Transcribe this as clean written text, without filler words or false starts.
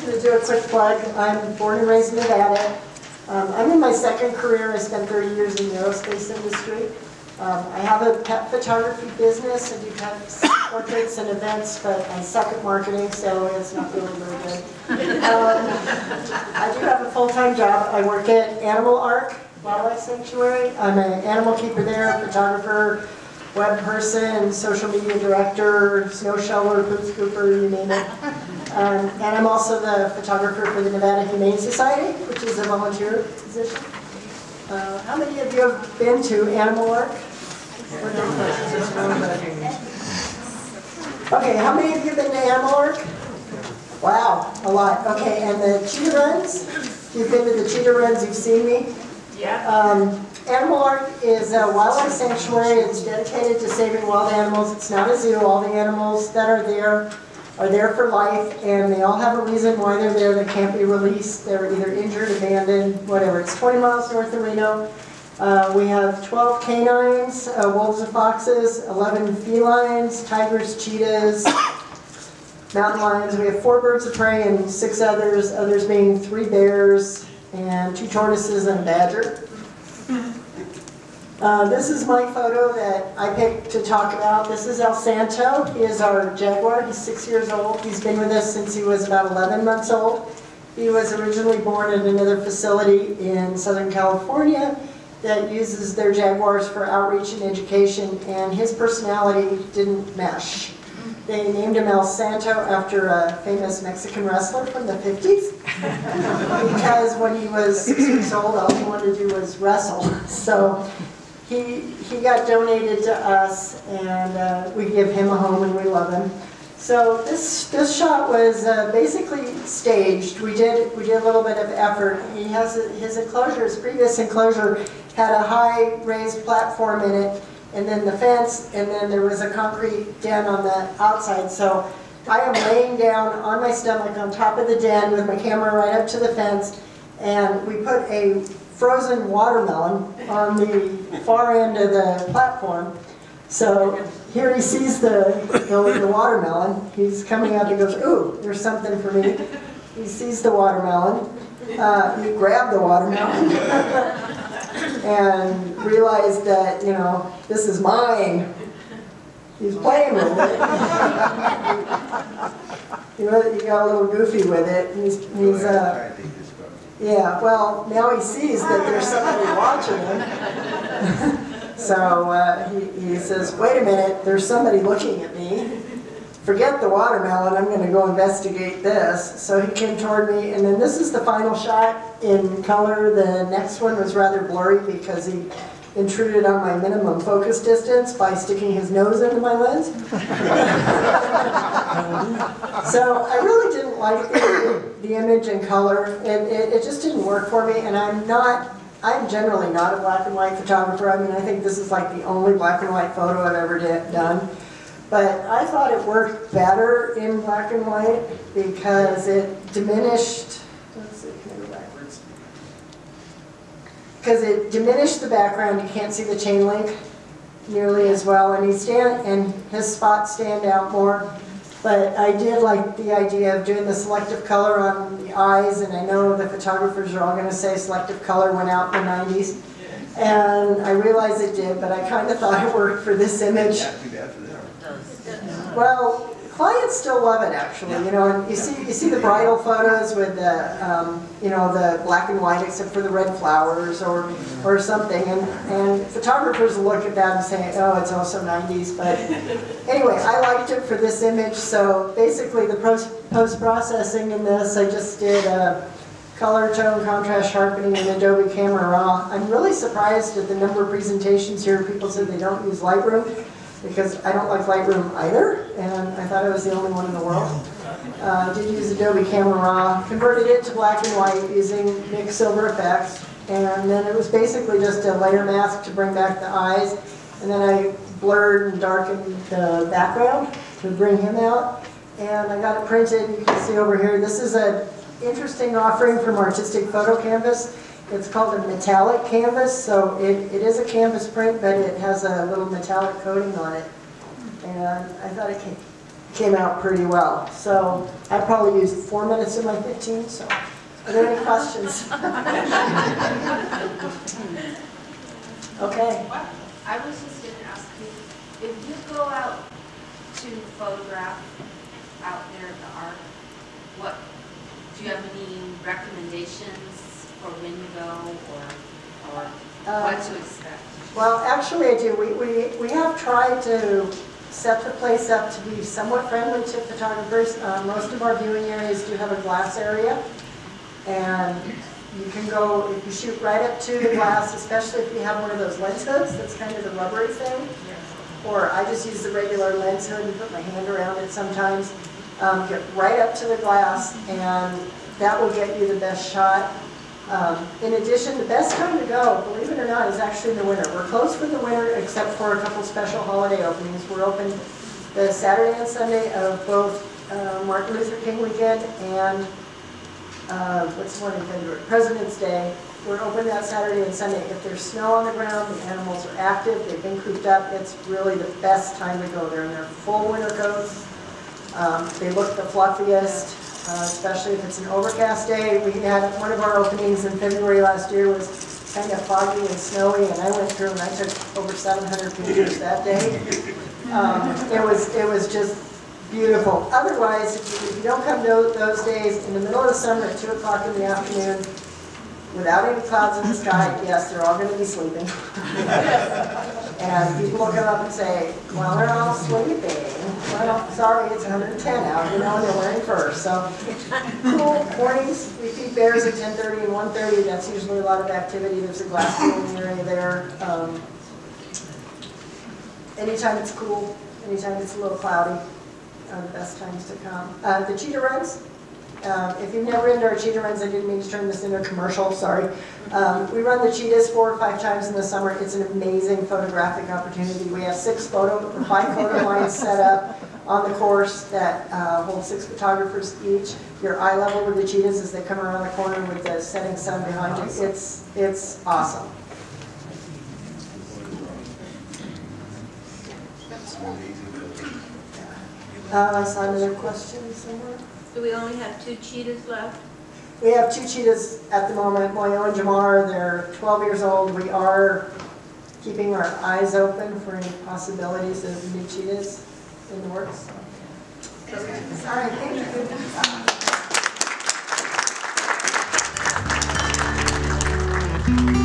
going to do a quick plug. I'm born and raised in Nevada. I'm in my second career. I spent 30 years in the aerospace industry. I have a pet photography business. I do pet portraits and events, but I suck at marketing, so it's not really very good. I do have a full-time job. I work at Animal Ark Wildlife Sanctuary. I'm an animal keeper there, photographer, web person, social media director, snow shoveler, poop scooper, you name it. And I'm also the photographer for the Nevada Humane Society, which is a volunteer position. How many of you have been to Animal Ark? Okay, how many of you have been to Animal Ark? Wow, a lot. Okay, and the cheetah runs? If you've been to the cheetah runs, you've seen me? Yeah. Animal Ark is a wildlife sanctuary. It's dedicated to saving wild animals. It's not a zoo. All the animals that are there for life, and they all have a reason why they're there. They can't be released. They're either injured, abandoned, whatever. It's 20 miles north of Reno. We have 12 canines, wolves and foxes, 11 felines, tigers, cheetahs, mountain lions. We have 4 birds of prey and 6 others, others being 3 bears and 2 tortoises and a badger. This is my photo that I picked to talk about. This is El Santo. He is our jaguar. He's 6 years old. He's been with us since he was about 11 months old. He was originally born at another facility in Southern California that uses their jaguars for outreach and education, and his personality didn't mesh. They named him El Santo after a famous Mexican wrestler from the 50s because when he was 6 weeks old, all he wanted to do was wrestle. So he got donated to us, and we give him a home and we love him. So this shot was basically staged. We did a little bit of effort. He has his enclosure, his previous enclosure had a high raised platform in it, and then the fence, and then there was a concrete den on the outside. So I am laying down on my stomach on top of the den with my camera right up to the fence, and we put a frozen watermelon on the far end of the platform. So here he sees the watermelon. He's coming up, he goes, ooh, there's something for me. He sees the watermelon. He grabbed the watermelon and realized that, you know, this is mine. He's playing with it. He got a little goofy with it. Yeah, well, now he sees that there's somebody watching him. So he says, wait a minute, there's somebody looking at me. Forget the watermelon, I'm going to go investigate this. So he came toward me, and then this is the final shot in color. The next one was rather blurry because he intruded on my minimum focus distance by sticking his nose into my lens. So I really didn't like the image and color. It just didn't work for me, and I'm generally not a black and white photographer. I mean, I think this is like the only black and white photo I've ever done. But I thought it worked better in black and white because it diminished, let's see, can I go backwards? Because it diminished the background. You can't see the chain link nearly as well, and his spots stand out more. But I did like the idea of doing the selective color on the eyes, and I know the photographers are all going to say selective color went out in the 90s. And I realize it did, but I kind of thought it worked for this image. Not too bad for them. Well, clients still love it, actually. You know, and you see the bridal photos with the the black and white except for the red flowers or something, and photographers will look at that and say, oh, it's also 90s. But anyway, I liked it for this image. So basically, the post-processing in this, I just did color, tone, contrast, sharpening in Adobe Camera Raw. I'm really surprised at the number of presentations here. People said they don't use Lightroom, because I don't like Lightroom either, and I thought I was the only one in the world. I did use Adobe Camera Raw, converted it to black and white using mixed silver effects, and then it was basically just a layer mask to bring back the eyes, and then I blurred and darkened the background to bring him out, and I got it printed. You can see over here, this is an interesting offering from Artistic Photo Canvas. It's called a metallic canvas, so it is a canvas print, but it has a little metallic coating on it. And I thought it came out pretty well. So I probably used 4 minutes of my 15, so are there any questions? Okay. I was just going to ask you, if you go out to photograph out there at the Ark, do you have any recommendations for when you go or what to expect? Well, actually I do. We have tried to set the place up to be somewhat friendly to photographers. Most of our viewing areas do have a glass area, and you can go, if you shoot right up to the glass, especially if you have one of those lens hoods, that's kind of the rubbery thing. Or I just use the regular lens hood and put my hand around it sometimes. Get right up to the glass, and that will get you the best shot. In addition, the best time to go, believe it or not, is actually in the winter. We're closed for the winter except for a couple special holiday openings. We're open the Saturday and Sunday of both Martin Luther King weekend and what's the one in February? President's Day. We're open that Saturday and Sunday. If there's snow on the ground, the animals are active, they've been cooped up, it's really the best time to go there. And they're full winter coats. They look the fluffiest, especially if it's an overcast day. We had one of our openings in February last year was kind of foggy and snowy, and I went through and I took over 700 pictures that day. It was just beautiful. Otherwise, if you don't come those days, in the middle of the summer at 2 o'clock in the afternoon, without any clouds in the sky, yes, they're all going to be sleeping. And people will come up and say, well, they're all sleeping. Well, sorry, it's 110 out, you know, and they're wearing fur. So, cool mornings. We feed bears at 10:30 and 1:30. That's usually a lot of activity. There's a glass viewing area there. Anytime it's cool, anytime it's a little cloudy, are the best times to come. The cheetah runs. If you've never been to our cheetah runs, I didn't mean to turn this into a commercial, sorry. We run the cheetahs 4 or 5 times in the summer. It's an amazing photographic opportunity. We have 5 photo lines set up on the course that hold 6 photographers each. You're eye level with the cheetahs as they come around the corner with the setting sun behind you. It's awesome. I saw another question somewhere. Do we only have 2 cheetahs left? We have 2 cheetahs at the moment, Moyo and Jamar. They're 12 years old. We are keeping our eyes open for any possibilities of new cheetahs in the works. All right, thank you.